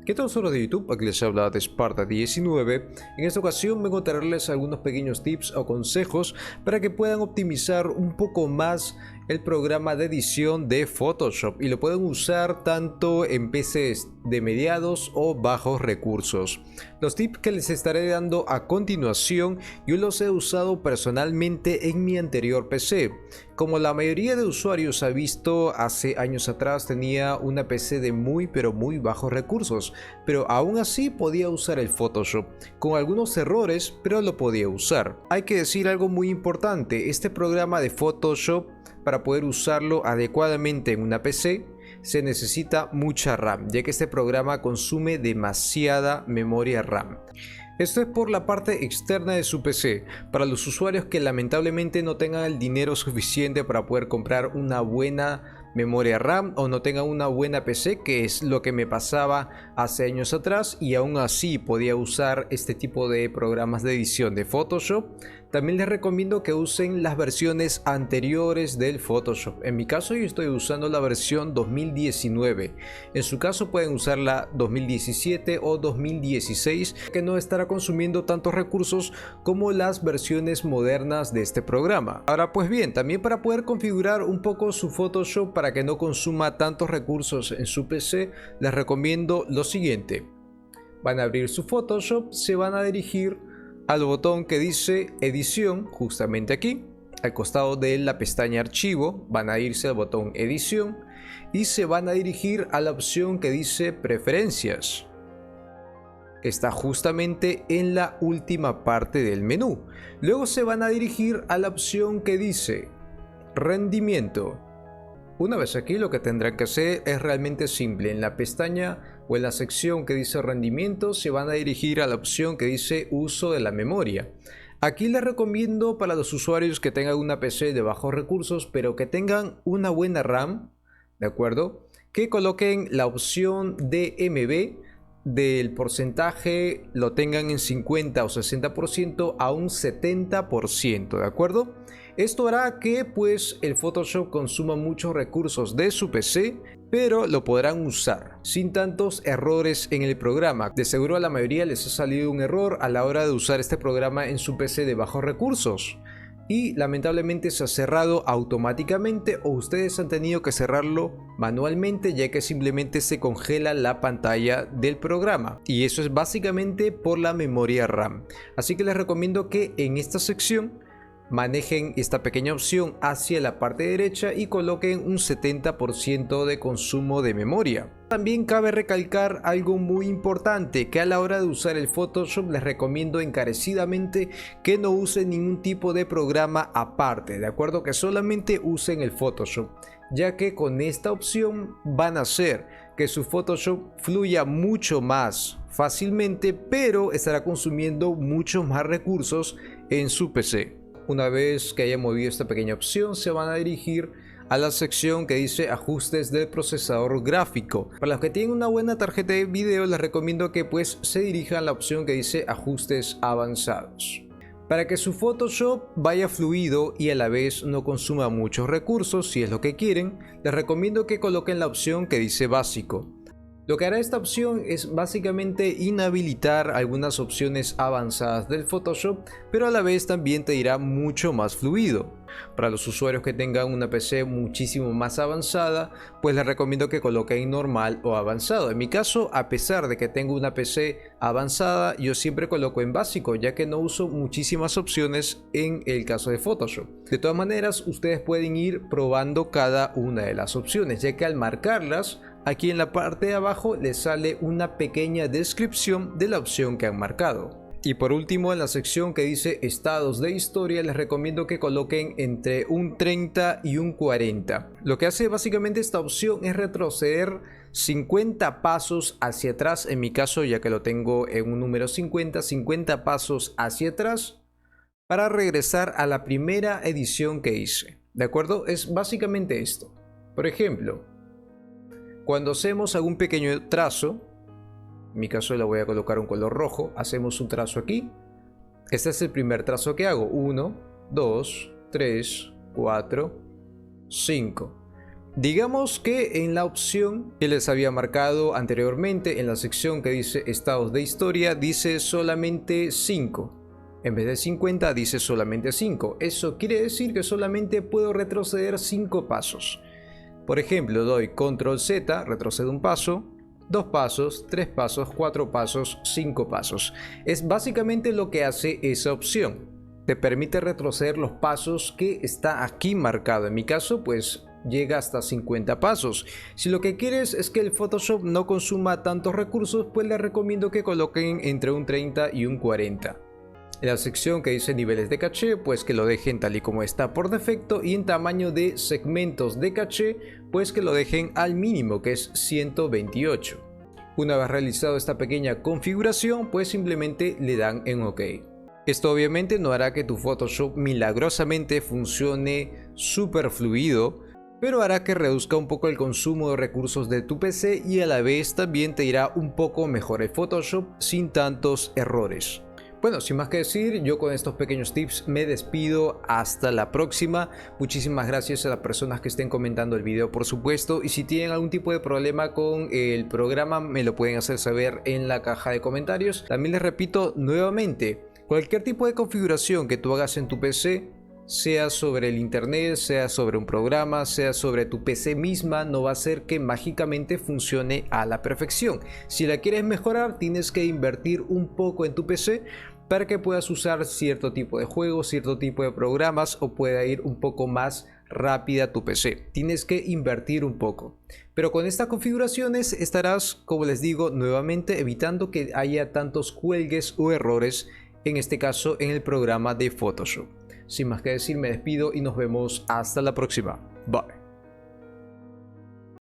¿Qué tal, usuarios de YouTube? Aquí les habla de Sparta19. En esta ocasión vengo a traerles algunos pequeños tips o consejos para que puedan optimizar un poco más el programa de edición de Photoshop y lo pueden usar tanto en PCs de mediados o bajos recursos. Los tips que les estaré dando a continuación yo los he usado personalmente en mi anterior PC. Como la mayoría de usuarios ha visto, hace años atrás tenía una PC de muy bajos recursos, pero aún así podía usar el Photoshop, con algunos errores, pero lo podía usar. Hay que decir algo muy importante: este programa de Photoshop, para poder usarlo adecuadamente en una PC, se necesita mucha RAM, ya que este programa consume demasiada memoria RAM. Esto es por la parte externa de su PC. Para los usuarios que lamentablemente no tengan el dinero suficiente para poder comprar una buena memoria RAM o no tengan una buena PC, que es lo que me pasaba hace años atrás, y aún así podía usar este tipo de programas de edición de Photoshop, también les recomiendo que usen las versiones anteriores del Photoshop. En mi caso yo estoy usando la versión 2019. En su caso pueden usar la 2017 o 2016, que no estará consumiendo tantos recursos como las versiones modernas de este programa. Ahora pues bien, también para poder configurar un poco su Photoshop para que no consuma tantos recursos en su PC, les recomiendo lo siguiente. Van a abrir su Photoshop, se van a dirigir al botón que dice edición, justamente aquí al costado de la pestaña archivo. Van a irse al botón edición y se van a dirigir a la opción que dice preferencias. Está justamente en la última parte del menú. Luego se van a dirigir a la opción que dice rendimiento. Una vez aquí, lo que tendrán que hacer es realmente simple. En la pestaña o en la sección que dice rendimiento se van a dirigir a la opción que dice uso de la memoria. Aquí les recomiendo, para los usuarios que tengan una PC de bajos recursos pero que tengan una buena RAM, ¿de acuerdo?, que coloquen la opción DMB del porcentaje, lo tengan en 50 o 60% a un 70%, ¿de acuerdo? Esto hará que pues el Photoshop consuma muchos recursos de su PC, pero lo podrán usar sin tantos errores en el programa. De seguro a la mayoría les ha salido un error a la hora de usar este programa en su PC de bajos recursos y lamentablemente se ha cerrado automáticamente, o ustedes han tenido que cerrarlo manualmente, ya que simplemente se congela la pantalla del programa, y eso es básicamente por la memoria RAM. Así que les recomiendo que en esta sección manejen esta pequeña opción hacia la parte derecha y coloquen un 70% de consumo de memoria. También cabe recalcar algo muy importante, que a la hora de usar el Photoshop les recomiendo encarecidamente que no usen ningún tipo de programa aparte, de acuerdo, que solamente usen el Photoshop, ya que con esta opción van a hacer que su Photoshop fluya mucho más fácilmente, pero estará consumiendo muchos más recursos en su PC. Una vez que haya movido esta pequeña opción, se van a dirigir a la sección que dice ajustes del procesador gráfico. Para los que tienen una buena tarjeta de video, les recomiendo que pues se dirijan a la opción que dice ajustes avanzados. Para que su Photoshop vaya fluido y a la vez no consuma muchos recursos, si es lo que quieren, les recomiendo que coloquen la opción que dice básico. Lo que hará esta opción es básicamente inhabilitar algunas opciones avanzadas del Photoshop, pero a la vez también te irá mucho más fluido. Para los usuarios que tengan una PC muchísimo más avanzada, pues les recomiendo que coloquen normal o avanzado. En mi caso, a pesar de que tengo una PC avanzada, yo siempre coloco en básico, ya que no uso muchísimas opciones en el caso de Photoshop. De todas maneras, ustedes pueden ir probando cada una de las opciones, ya que al marcarlas, aquí en la parte de abajo les sale una pequeña descripción de la opción que han marcado. Y por último, en la sección que dice estados de historia, les recomiendo que coloquen entre un 30 y un 40. Lo que hace básicamente esta opción es retroceder 50 pasos hacia atrás, en mi caso, ya que lo tengo en un número 50 pasos hacia atrás, para regresar a la primera edición que hice. ¿De acuerdo? Es básicamente esto. Por ejemplo, cuando hacemos algún pequeño trazo, en mi caso le voy a colocar un color rojo, hacemos un trazo aquí. Este es el primer trazo que hago. 1, 2, 3, 4, 5. Digamos que en la opción que les había marcado anteriormente, en la sección que dice estados de historia, dice solamente 5. En vez de 50 dice solamente 5. Eso quiere decir que solamente puedo retroceder 5 pasos. Por ejemplo, doy control Z, retrocedo un paso, 2 pasos, 3 pasos, 4 pasos, 5 pasos. Es básicamente lo que hace esa opción. Te permite retroceder los pasos que está aquí marcado. En mi caso, pues llega hasta 50 pasos. Si lo que quieres es que el Photoshop no consuma tantos recursos, pues les recomiendo que coloquen entre un 30 y un 40. En la sección que dice niveles de caché, pues que lo dejen tal y como está por defecto, y en tamaño de segmentos de caché, pues que lo dejen al mínimo, que es 128. Una vez realizado esta pequeña configuración, pues simplemente le dan en OK. Esto obviamente no hará que tu Photoshop milagrosamente funcione súper fluido, pero hará que reduzca un poco el consumo de recursos de tu PC y a la vez también te irá un poco mejor el Photoshop sin tantos errores. Bueno, sin más que decir, yo con estos pequeños tips me despido. Hasta la próxima. Muchísimas gracias a las personas que estén comentando el video, por supuesto. Y si tienen algún tipo de problema con el programa, me lo pueden hacer saber en la caja de comentarios. También les repito nuevamente, cualquier tipo de configuración que tú hagas en tu PC, sea sobre el internet, sea sobre un programa, sea sobre tu PC misma, no va a ser que mágicamente funcione a la perfección. Si la quieres mejorar, tienes que invertir un poco en tu PC para que puedas usar cierto tipo de juegos, cierto tipo de programas, o pueda ir un poco más rápida tu PC. Tienes que invertir un poco. Pero con estas configuraciones estarás, como les digo nuevamente, evitando que haya tantos cuelgues o errores, en este caso en el programa de Photoshop. Sin más que decir, me despido y nos vemos hasta la próxima. Bye.